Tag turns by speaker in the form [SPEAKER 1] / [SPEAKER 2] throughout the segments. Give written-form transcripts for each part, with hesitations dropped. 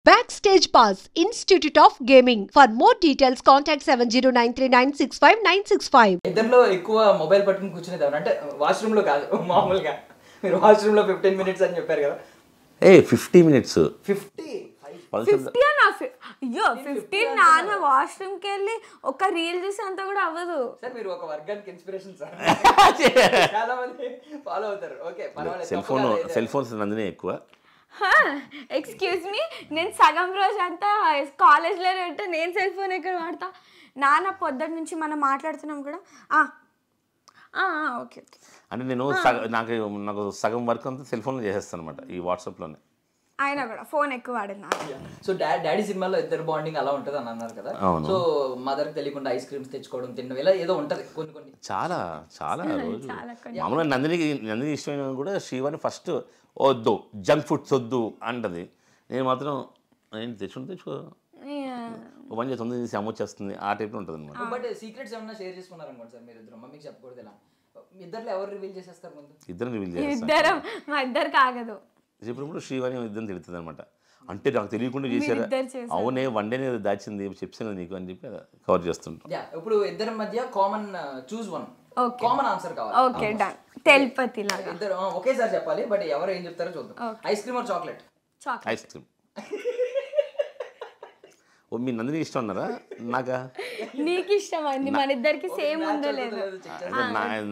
[SPEAKER 1] Backstage Pass, Institute of Gaming. For more details, contact 7093965965.
[SPEAKER 2] ఇద్దరిలో ఎక్కువ mobile పట్టుకుని కూర్చునేది ఎవరు అంటే వాష్రూమ్ లో కాదు మామూలుగా మీరు వాష్రూమ్ లో 15 minutes అని చెప్పారు కదా
[SPEAKER 3] 50 minutes
[SPEAKER 2] 50
[SPEAKER 4] 50 అయ్యో 15 నాన్న వాష్రూమ్కి వెళ్ళి ఒక రీల్ చూసి అంత కూడా అవ్వదు
[SPEAKER 2] సార్ మీరు ఒక వర్గానికి ఇన్స్పిరేషన్ సార్ చాలా మంది ఫాలో అవుతారు ఓకే పర్వాలేదు
[SPEAKER 3] సెల్ ఫోన్స్ నందినే ఎక్కువ
[SPEAKER 4] ఎక్స్క్యూజ్ మీ నేను సగం రోజు అంతా కాలేజ్లోనే ఉంటే నేను సెల్ ఫోన్ ఎక్కడ వాడతా నాన్న పొద్దున్న నుంచి మనం మాట్లాడుతున్నాం కూడా ఓకే ఓకే
[SPEAKER 3] అంటే నేను నాకు సగం వర్క్ అంతా సెల్ ఫోన్లో చేసేస్తాను అనమాట ఈ వాట్సాప్లోనే
[SPEAKER 4] అయినా కూడా ఫోన్ ఎక్కువ వాడను
[SPEAKER 2] సో డాడీ సినిమాలో ఇద్దరు బాండింగ్ అలా ఉంటుంది అని అన్నారు కదా సో మదర్కి తెలియకుండా ఐస్ క్రీమ్స్ తెచ్చుకోవడం తినడం ఇలా ఏదో ఉంటుంది కొన్ని
[SPEAKER 3] చాలా చాలా రోజు మామూలుగా నందినికి ఇష్టమైన కూడా శ్రీవాణి ఫస్ట్ వద్దు జంక్ ఫుడ్స్ వద్దు అంటది నేను మాత్రం నేను తెచ్చుకో ఓ పని చేస్తుంది అమ్మ వచ్చేస్తుంది ఆ టైప్లో ఉంటుంది అనమాట
[SPEAKER 2] బట్ సీక్రెట్స్ ఏమన్నా షేర్ చేసుకున్నారు అనుకోండి సార్ మీరు ఇద్దరు మమ్మీకి చెప్పకూడదు ఇలా ఇద్దరు ఎవరు రివీల్ చేసేస్తారు ముందు
[SPEAKER 3] ఇద్దరు రివీల్
[SPEAKER 4] ఇద్దరం మా ఇద్దరికి ఆగదు
[SPEAKER 3] చెప్పినప్పుడు శ్రీవాణి ఇద్దరు తిడుతుంది అనమాట అంటే నాకు తెలియకుండా చేశారా అవునే వన్డేనే దాచింది చెప్పాను నీకు అని చెప్పి కవర్ చేస్తుంటాం
[SPEAKER 2] ఇప్పుడు ఇద్దరి మధ్య common choose one common answer కావాలి
[SPEAKER 4] ఓకే డన్ తెల్పతి లాగా
[SPEAKER 2] ఇద్దరు ఒకేసారి చెప్పాలి బట్ ఎవరు ఏం చెప్తారో చూద్దాం ice cream or chocolate
[SPEAKER 3] ice cream ఓ మీ నందిని ఇష్టం అన్నారా నాకా
[SPEAKER 4] నీకు ఇష్టం అండి మన ఇద్దరికి సేమ్ ఉందో లేదో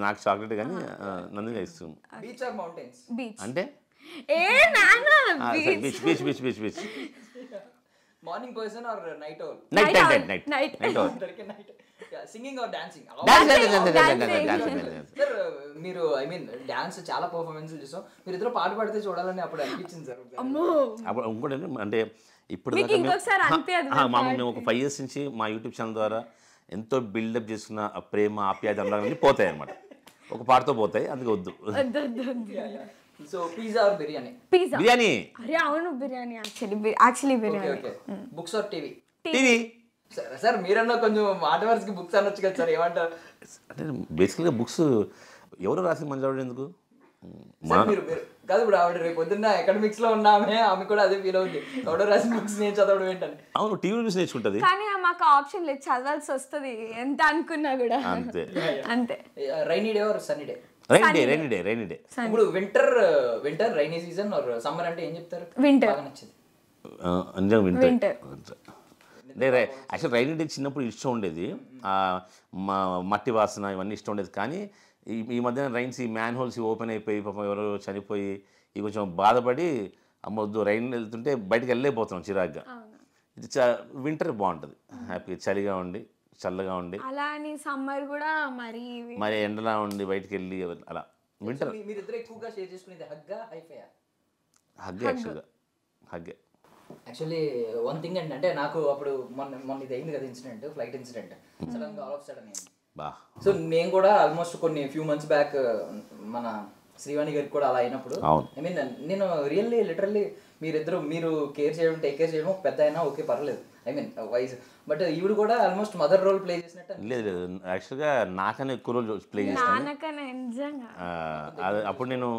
[SPEAKER 3] నాకు చాక్లెట్ కానీ Nandini ice cream
[SPEAKER 2] beach or mountains
[SPEAKER 4] beach
[SPEAKER 3] అంటే
[SPEAKER 4] నాన్న
[SPEAKER 3] beach
[SPEAKER 2] morning person or night owl
[SPEAKER 4] night
[SPEAKER 2] singing or dancing sir మీరు ఐ మీన్ డాన్స్ చాలా పర్ఫార్మెన్స్ చూసాం మీరు ఇద్దరు పాట పాడితే చూడాలని అప్పుడు అనిపించింది సార్
[SPEAKER 3] అప్పుడు ఇంకోటి అంటే ఇప్పుడు మేము ఒక 5 years నుంచి మా యూట్యూబ్ ఛానల్ ద్వారా ఎంతో బిల్డప్ చేసుకున్న ప్రేమ ఆప్యాయత అన్నీ పోతాయి అనమాట ఒక పాటతో పోతాయి అందుకే వద్దు
[SPEAKER 2] so pizza or biryani
[SPEAKER 3] biryani
[SPEAKER 4] అరే అవును biryani actually biryani
[SPEAKER 2] books or TV
[SPEAKER 4] sir
[SPEAKER 2] మీరన్నా కొంచెం మాట వరుసకి బుక్స్ అనొచ్చు కదా సార్ ఏమంటారు
[SPEAKER 3] అంటే బేసికల్గా బుక్స్ ఎవరు రాసి మంచి ఎందుకు
[SPEAKER 2] మీరు కాదు ఇప్పుడు ఆవిడ రేపు పొద్దున్న ఎకడమిక్స్ లో ఉన్నామే ఆమె కూడా అదే ఫీల్ అవుతుంది ఎవడో రాసిన బుక్స్ నేను చదవడం ఏంటని
[SPEAKER 3] అవును టీవీ చూసి నేర్చుకుంటది
[SPEAKER 4] కానీ మాకు ఆప్షన్ లేదు చదవాల్సి వస్తుంది ఎంత అనుకున్నా కూడా
[SPEAKER 3] అంతే
[SPEAKER 4] అంతే
[SPEAKER 2] rainy day or sunny day
[SPEAKER 3] rainy day
[SPEAKER 2] ఇప్పుడు winter rainy season or summer అంటే ఏం చెప్తారు
[SPEAKER 4] వింటర్
[SPEAKER 2] బాగా నచ్చింది
[SPEAKER 3] వింటర్ యాక్చువల్ రైనీ డే చిన్నప్పుడు ఇష్టం ఉండేది మట్టి వాసన ఇవన్నీ ఇష్టం ఉండేది కానీ ఈ మధ్యన రైన్స్ ఈ మ్యాన్ హోల్స్ ఓపెన్ అయిపోయి పాపం ఎవరో చనిపోయి ఇవి కొంచెం బాధపడి అమ్మొద్దు రైన్ వెళ్తుంటే బయటకు వెళ్ళలేకపోతున్నాం చిరాగ్గా ఇది వింటర్ బాగుంటుంది హ్యాపీగా చలిగా ఉండి చల్లగా ఉండి
[SPEAKER 4] అలా అని సమ్మర్ కూడా మరి
[SPEAKER 3] ఎండలా ఉండి బయటకు వెళ్ళి అలా వింటర్
[SPEAKER 2] మీరిద్దరు ఎక్కువగా షేర్ చేసుకునేది హగ్గే యాక్చువల్లీ వన్ థింగ్ అంటే నాకు అప్పుడు మొన్న ఇది అయింది కదా ఇన్సిడెంట్ ఫ్లైట్ ఇన్సిడెంట్ సడన్ గా ఆల్ ఆఫ్ సడన్ సో నేను కూడా ఆల్మోస్ట్ కొన్ని ఫ్యూ మంత్స్ బ్యాక్ మన శ్రీవాణి గారికి కూడా అలా అయినప్పుడు ఐ మీన్ నేను లిటరల్లీ మీరు కేర్ చేయడం టేక్ కేర్ చేయడం పెద్ద అయినా ఓకే పర్లేదు ఐ మీన్ వైజ్ బట్ ఈవిడ కూడా ఆల్మోస్ట్ మదర్ రోల్ ప్లే చేసినట్టు
[SPEAKER 3] లేదు యాక్చువల్గా నాకన్నా ఎక్కువ రోల్ ప్లే చేస్తాను అప్పుడు నేను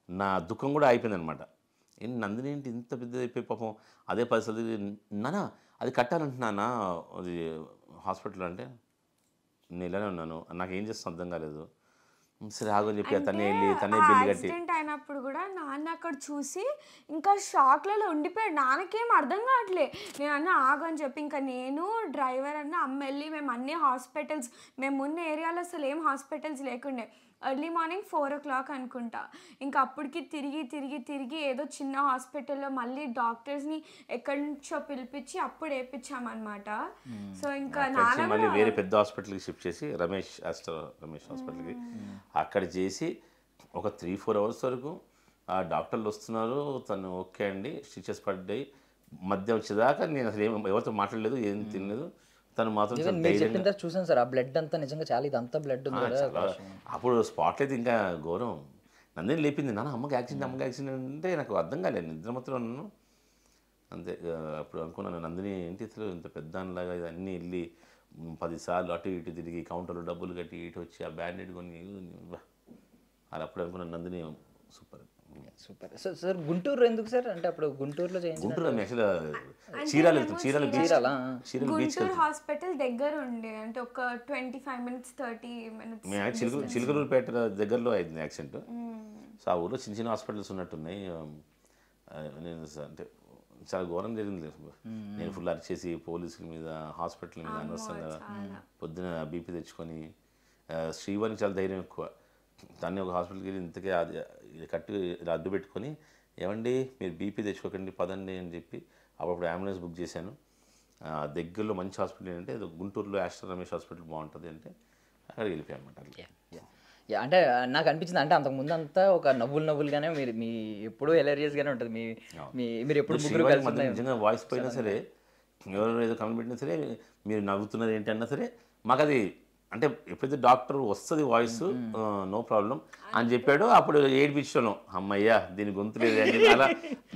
[SPEAKER 3] నా దుఃఖం కూడా అయిపోయింది అనమాట నందిని ఏంటి ఇంత పెద్దది అయిపోయి పాపం అదే పరిస్థితి నానా అది కట్టాలంటున్నానా అది హాస్పిటల్ అంటే నేను ఇలానే ఉన్నాను నాకేం చేస్తాను అర్థం కాలేదు సరే ఆగని చెప్పి తనే బిల్లు కట్టి
[SPEAKER 4] అయినప్పుడు కూడా నాన్న అక్కడ చూసి ఇంకా షాక్లలో ఉండిపోయాడు నాన్నకేం అర్థం కావట్లే నేను అన్న ఆగని చెప్పి ఇంకా నేను డ్రైవర్ అన్న అమ్మ వెళ్ళి మేము అన్ని హాస్పిటల్స్ మేము ఉన్న ఏరియాలో అసలు ఏం హాస్పిటల్స్ లేకుండే ఎర్లీ మార్నింగ్ 4 o'clock అనుకుంటా ఇంకా అప్పటికి తిరిగి ఏదో చిన్న హాస్పిటల్లో మళ్ళీ డాక్టర్స్ని ఎక్కడి నుంచో పిలిపించి అప్పుడు వేయించామన్నమాట సో ఇంకా నాన్న
[SPEAKER 3] మళ్ళీ వేరే పెద్ద హాస్పిటల్కి షిఫ్ట్ చేసి రమేష్ హాస్పిటల్కి అక్కడ చేసి ఒక 3-4 hours వరకు ఆ డాక్టర్లు వస్తున్నారు తను ఓకే అండి స్టిచెస్ పడ్డాయి మధ్య వచ్చేదాకా నేను అసలు ఎవరితో మాట్లాడలేదు ఏం తినలేదు తను మాత్రం
[SPEAKER 2] చూసాను సార్ ఆ బ్లడ్ అంతా నిజంగా చాలా ఇదంతా బ్లడ్
[SPEAKER 3] అప్పుడు స్పాట్ అయితే ఇంకా ఘోరం నందిని లేపింది నాన్న అమ్మకి యాక్సిడెంట్ అంటే నాకు అర్థం కాలేదు నిద్ర మాత్రం ఉన్నాను అంతే అప్పుడు అనుకున్నాను నందిని ఏంటి అసలు ఇంత పెద్దలాగా ఇవన్నీ వెళ్ళి 10 సార్లు అటు ఇటు తిరిగి కౌంటర్లో డబ్బులు కట్టి ఇటు వచ్చి ఆ బ్యాండెడ్ కొని అలా అప్పుడు అనుకున్నాను Nandini super
[SPEAKER 2] super. So sir Guntur ఎందుకు సార్, అంటే అప్పుడు గుంటూరులో
[SPEAKER 3] గుంటూరు చీరాలు
[SPEAKER 4] గుంటూరు హాస్పిటల్ దగ్గర ఉండే, అంటే ఒక 25 minutes 30 minutes.
[SPEAKER 3] చిలుకలూరుపేట దగ్గరలో అయింది యాక్సిడెంట్. సో ఆ ఊళ్ళో చిన్న చిన్న హాస్పిటల్స్ ఉన్నట్టున్నాయి. నేను అంటే చాలా ఘోరం జరిగింది. నేను ఫుల్ అరిచేసి పోలీసుల మీద హాస్పిటల్ మీద అనవసరంగా పొద్దున బీపీ తెచ్చుకొని, శ్రీవారికి చాలా ధైర్యం ఎక్కువ. దాన్ని ఒక హాస్పిటల్కి వెళ్ళి ఇంతకే అది కట్టి అడ్డు పెట్టుకొని, ఏమండి మీరు బీపీ తెచ్చుకోకండి పదండి అని చెప్పి అప్పుడు అంబులెన్స్ బుక్ చేశాను. దగ్గరలో మంచి హాస్పిటల్ ఏంటంటే గుంటూరులో ఆస్టర్ రమేష్ హాస్పిటల్ బాగుంటుంది అంటే అక్కడికి వెళ్ళిపోయాను అనమాట.
[SPEAKER 2] అంటే నాకు అనిపించింది, అంటే అంతకుముందు అంతా ఒక నవ్వులుగానే మీరు మీ ఎప్పుడు హిలేరియస్గానే ఉంటుంది మీరు ఎప్పుడు
[SPEAKER 3] నిజంగా వాయిస్ పోయినా సరే, ఎవరు ఏదో కమెంట్ పెట్టినా సరే, మీరు నవ్వుతున్నది ఏంటి అన్నా సరే మాకు అది అంటే ఎప్పుడైతే డాక్టర్ వస్తుంది వాయిస్ నో ప్రాబ్లం అని చెప్పాడో అప్పుడు ఏడిపించడం, అమ్మయ్యా దీని గొంతు లేదు అని అలా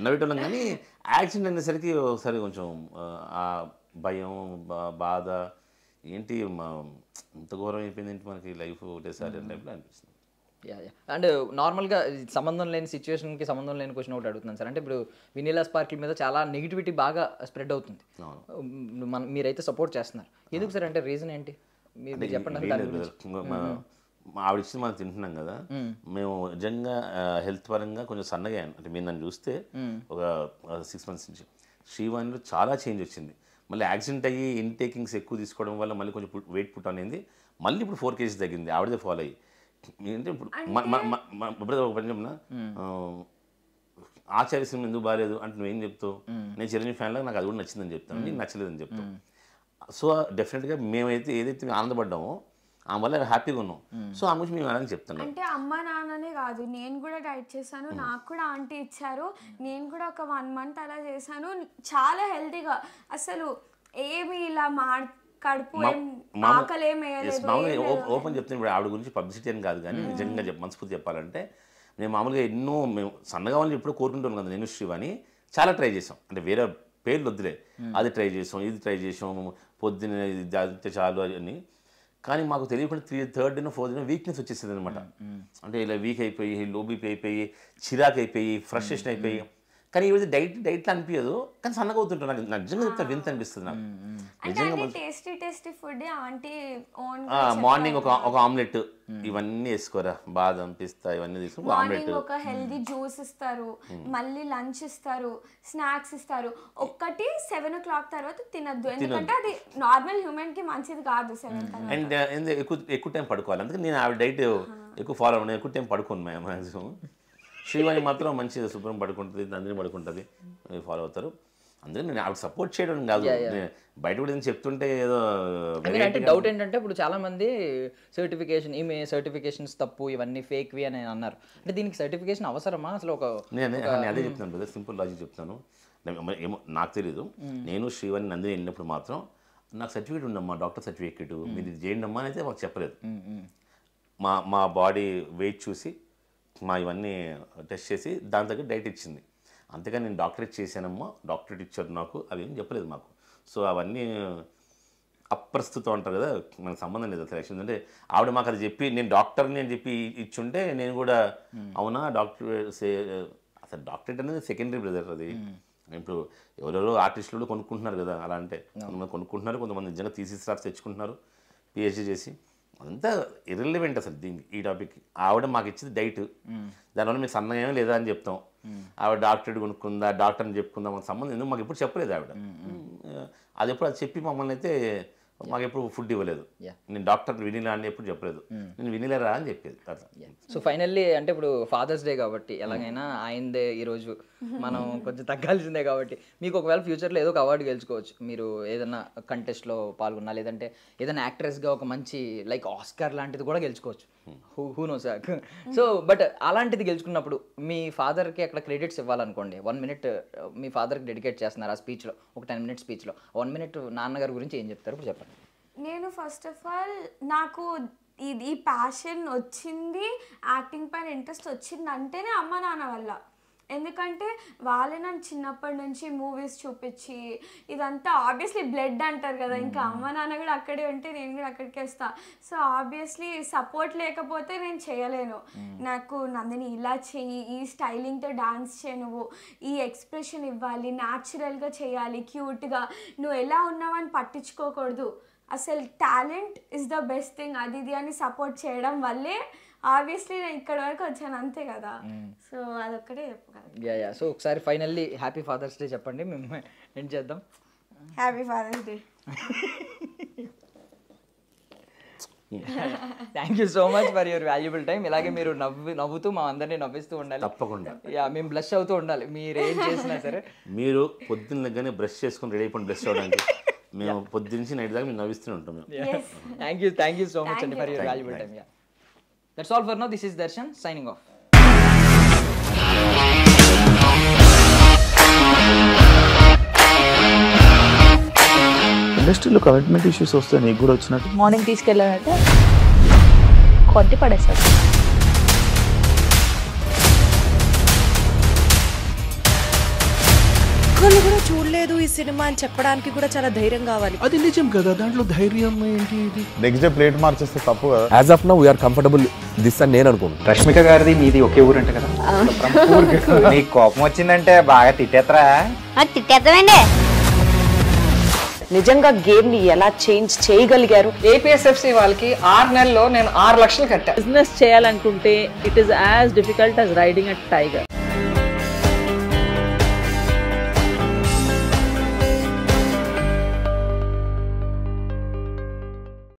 [SPEAKER 3] నవ్వేటోళ్ళం. కానీ యాక్సిడెంట్ అనేసరికి ఒకసారి కొంచెం ఆ భయం బాధ ఏంటి ఇంత ఘోరం అయిపోయింది ఏంటి మనకి లైఫ్ ఒకటేసారి టైప్లో అనిపిస్తుంది.
[SPEAKER 2] అండ్ నార్మల్గా సంబంధం లేని సిచ్యువేషన్కి సంబంధం లేని క్వశ్చన్ ఒకటి అడుగుతున్నాను సార్. అంటే ఇప్పుడు వెనిలా స్పార్కిల్ మీద చాలా నెగిటివిటీ బాగా స్ప్రెడ్ అవుతుంది, మీరైతే సపోర్ట్ చేస్తున్నారు, ఎందుకు సార్? అంటే రీజన్ ఏంటి మీరు చెప్పండి.
[SPEAKER 3] ఆవిడ ఇచ్చింది మనం తింటున్నాం కదా, మేము నిజంగా హెల్త్ పరంగా కొంచెం సన్నగా అయ్యాను. అంటే మీరు నన్ను చూస్తే ఒక 6 months నుంచి శ్రీవాణిలో చాలా చేంజ్ వచ్చింది. మళ్ళీ యాక్సిడెంట్ అయ్యి ఇన్టేకింగ్స్ ఎక్కువ తీసుకోవడం వల్ల మళ్ళీ కొంచెం వెయిట్ పుట్ అనేది, మళ్ళీ ఇప్పుడు 4 kgs తగ్గింది ఆవిడదే ఫాలో అయ్యి. ఏంటంటే ఇప్పుడు ఒక పని చెప్పిన ఆచార్య సినిమా ఎందుకు బాగాలేదు అంటే నువ్వేం చెప్తావు, నేను చిరంజీవి ఫ్యాన్ లాగా నాకు అది కూడా నచ్చిందని చెప్తాను, నీకు నచ్చలేదని చెప్తావు. సో డెఫినెట్గా మేమైతే ఏదైతే మేము ఆనందపడ్డామో ఆ వల్ల హ్యాపీగా ఉన్నాం. సో ఆ గురించి మేము అలాగే చెప్తున్నాం.
[SPEAKER 4] అంటే అమ్మ నాన్ననే కాదు, నేను కూడా డైట్ చేశాను, నాకు కూడా ఆంటీ ఇచ్చారు, నేను కూడా ఒక 1 month అలా చేశాను, చాలా హెల్తీగా, అసలు ఏమి ఇలా కడుపు ఆకలి
[SPEAKER 3] ఓపెన్ చెప్తాను. ఇప్పుడు ఆవిడ గురించి పబ్లిసిటీ అని కాదు, కానీ నిజంగా మనస్ఫూర్తి చెప్పాలంటే మేము మామూలుగా మేము సన్నగా వాళ్ళని ఎప్పుడూ కోరుకుంటున్నాం కదా, నేను శ్రీవాణి చాలా ట్రై చేసాం. అంటే వేరే పేర్లు వద్దులే, అది ట్రై చేసాం, ఇది ట్రై చేసాం, పొద్దున్న ఇది అయితే చాలు అని. కానీ మాకు తెలియకుండా 3rd day 4th day weakness వచ్చేసింది అనమాట. అంటే ఇలా వీక్ అయిపోయి, లో బీపీ అయిపోయి, చిరాకు అయిపోయి, ఫ్రస్ట్రేషన్ అయిపోయి. కానీ ఈ డైట్లో అనిపించదు, కానీ సన్నగా అవుతుంటాను. నాకు నిజంగా చెప్తా వింత అనిపిస్తుంది నాకు. మార్నింగ్ ఒక ఆమ్లెట్ ఇవన్నీ వేసుకోరా, బాదం పిస్తా ఇవన్నీ తీసుకుని ఆమ్లెట్,
[SPEAKER 4] ఒక హెల్దీ జ్యూస్ ఇస్తారు, మళ్ళీ లంచ్ ఇస్తారు, స్నాక్స్ ఇస్తారు. ఒక్కటి 7 o'clock తర్వాత తినద్దు, ఎందుకంటే అది నార్మల్ హ్యూమన్ కి మంచిది కాదు. 7
[SPEAKER 3] అండ్ ఎక్కువ టైం పడుకోవాలి. అందుకే నేను ఆవిడ డైట్ ఎక్కువ ఫాలో అవ్వను, ఎక్కువ టైం పడుకోను మ్యాక్సిమం. శ్రీవాణి మాత్రం మంచిగా శుభ్రం పడుకుంటుంది, అందరినీ పడుకుంటుంది, ఫాలో అవుతారు. అందుకే నేను ఆవిడ సపోర్ట్ చేయడం కాదు, బయట కూడా చెప్తుంటే ఏదో.
[SPEAKER 2] అంటే డౌట్ ఏంటంటే ఇప్పుడు చాలా మంది సర్టిఫికేషన్, ఈమె సర్టిఫికేషన్స్ తప్పు, ఇవన్నీ ఫేక్వి అని అన్నారు. అంటే దీనికి సర్టిఫికేషన్ అవసరమా అసలు?
[SPEAKER 3] నేను అదే చెప్తాను బ్రదర్, సింపుల్ లాజిక్ చెప్తాను. ఏమో నాకు తెలీదు, నేను శ్రీవాణి నందిని వెళ్ళినప్పుడు మాత్రం నాకు సర్టిఫికేట్ ఉండమ్మా, డాక్టర్ సర్టిఫికేట్, మీరు ఇది చేయండి అమ్మా అని అయితే మాకు చెప్పలేదు. మా బాడీ వెయిట్ చూసి మా ఇవన్నీ టెస్ట్ చేసి దాని దగ్గర డైట్ ఇచ్చింది. అంతేగాని నేను డాక్టరేట్ చేశానమ్మా, డాక్టరేట్ ఇచ్చారు నాకు, అవి ఏం చెప్పలేదు మాకు. సో అవన్నీ అప్రస్తుతం అంటారు కదా, మనకు సంబంధం లేదు అసలు. యాక్చువల్ అంటే ఆవిడ మాకు అది చెప్పి నేను డాక్టర్ని అని చెప్పి ఇచ్చుంటే నేను కూడా అవునా డాక్టర్ అసలు డాక్టరేట్ అనేది సెకండరీ బ్రదర్. అది ఇప్పుడు ఎవరెవరో ఆర్టిస్టులు కొనుక్కుంటున్నారు కదా, అలా అంటే కొంతమంది కొనుక్కుంటున్నారు, కొంతమంది నిజంగా థీసిస్ తెచ్చుకుంటున్నారు పిహెచ్డీ చేసి. అదంతా ఇర్రెలవెంట్ అసలు దీనికి, ఈ టాపిక్. ఆవిడ మాకు ఇచ్చింది డైట్, దానివల్ల మీకు సన్నగా ఏమీ లేదా అని చెప్తాం. ఆవిడ డాక్టరేట్ కొనుక్కుందా, డాక్టర్ని చెప్పుకుందా, మాకు సంబంధం ఎందుకు మాకు ఎప్పుడు చెప్పలేదు ఆవిడ. అది ఎప్పుడు అది చెప్పి మమ్మల్ని అయితే మాకు ఎప్పుడు ఫుడ్ ఇవ్వలేదు. నేను డాక్టర్ వినిలా అని ఎప్పుడు చెప్పలేదు, నేను వినిలేరా అని చెప్పేది అట్లా.
[SPEAKER 2] సో ఫైనల్లీ అంటే ఇప్పుడు ఫాదర్స్ డే కాబట్టి ఎలాగైనా ఆయనదే ఈరోజు మనం కొంచెం తగ్గాల్సిందే కాబట్టి మీకు ఒకవేళ ఫ్యూచర్లో ఏదో ఒక అవార్డు గెలుచుకోవచ్చు, మీరు ఏదైనా కంటెస్ట్లో పాల్గొన్నా, లేదంటే ఏదైనా యాక్ట్రెస్గా ఒక మంచి లైక్ ఆస్కార్ లాంటిది కూడా గెలుచుకోవచ్చు, హూ నోస్. సో బట్ అలాంటిది గెలుచుకున్నప్పుడు మీ ఫాదర్కి అక్కడ క్రెడిట్స్ ఇవ్వాలనుకోండి, 1 minute మీ ఫాదర్కి డెడికేట్ చేస్తున్నారు ఆ స్పీచ్లో, ఒక 10 minute స్పీచ్లో 1 minute నాన్నగారి గురించి ఏం చెప్తారు ఇప్పుడు చెప్పండి.
[SPEAKER 4] నేను ఫస్ట్ ఆఫ్ ఆల్ నాకు ఈ ప్యాషన్ వచ్చింది, యాక్టింగ్ పైన ఇంట్రెస్ట్ వచ్చింది అంటేనే అమ్మ నాన్న వల్ల. ఎందుకంటే వాళ్ళే నన్ను చిన్నప్పటి నుంచి మూవీస్ చూపించి ఇదంతా ఆబ్వియస్లీ బ్లడ్ అంటారు కదా, ఇంకా అమ్మ నాన్న కూడా అక్కడే ఉంటే నేను కూడా అక్కడికే వస్తా. సో ఆబ్వియస్లీ సపోర్ట్ లేకపోతే నేను చేయలేను. నాకు నందిని ఇలా చెయ్యి, ఈ స్టైలింగ్తో డాన్స్ చేయి, నువ్వు ఈ ఎక్స్ప్రెషన్ ఇవ్వాలి, న్యాచురల్గా చేయాలి, క్యూట్గా, నువ్వు ఎలా ఉన్నావని పట్టించుకోకూడదు, అసలు talent is the best thing, అది ఇది అని సపోర్ట్ చేయడం వల్లే ఆబ్వియస్లీ నేను ఇక్కడ వరకు వచ్చాను, అంతే కదా. సో అదొక్కటే చెప్పగలను.
[SPEAKER 2] సో ఒకసారి ఫైనల్లీ హ్యాపీ ఫాదర్స్ డే చెప్పండి, మేము ఎండ్ చేద్దాం.
[SPEAKER 4] Happy father's day.
[SPEAKER 2] Thank you so much for your valuable time. ఇలాగే మీరు నవ్వుతూ మా అందరినీ నవ్విస్తూ ఉండాలి.
[SPEAKER 3] తప్పకుండా.
[SPEAKER 2] మేము బ్లష్ అవుతూ ఉండాలి మీరు ఏం చేసినా సరే.
[SPEAKER 3] మీరు పొద్దున్నగానే బ్రష్ చేసుకుని రెడీ అయిపోయి బ్రష్ అవ్వడానికి మేము పొద్దున్నుంచి నైట్ దాకా మేము నవ్విస్తూనే ఉంటాం.
[SPEAKER 2] థ్యాంక్ యూ సో మచ్ అండి for your valuable time. That's all for now. This is Darshan signing off.
[SPEAKER 5] ఇండస్ట్రీలో కమిట్మెంట్ ఇష్యూస్ వస్తే నీకు కూడా వచ్చినట్టు
[SPEAKER 6] మార్నింగ్ తీసుకెళ్ళాలంటే కొట్టి పడేస్తాడు.
[SPEAKER 7] ఒక్కళ్ళు కూడా చూడలేదు ఈ సినిమా అని చెప్పడానికి కూడా చాలా ధైర్యం కావాలి.
[SPEAKER 5] అది నిజం కదా, దాంట్లో ధైర్యం ఏంటి? నెక్స్ట్ డే ప్లేట్ మార్చేస్తే తప్పు కదా.
[SPEAKER 8] As of now we're comfortable this అని నేను అనుకుంటున్నాను.
[SPEAKER 2] రష్మిక గారిది మీది ఒకే ఊరు అంటే కదా. నీకు కోపం వచ్చిందంటే బాగా తిట్టేత్తరా?
[SPEAKER 6] తిట్టేద్దామండి. నిజంగా గేమ్ ని ఎలా చేంజ్ చేయగలిగారు?
[SPEAKER 9] ఏపీఎస్ఎఫ్సి వాళ్ళకి 6 నెలల్లో నేను 6 లక్షలు కట్టా.
[SPEAKER 6] బిజినెస్ చేయాలనుకుంటే it is as difficult as riding a tiger.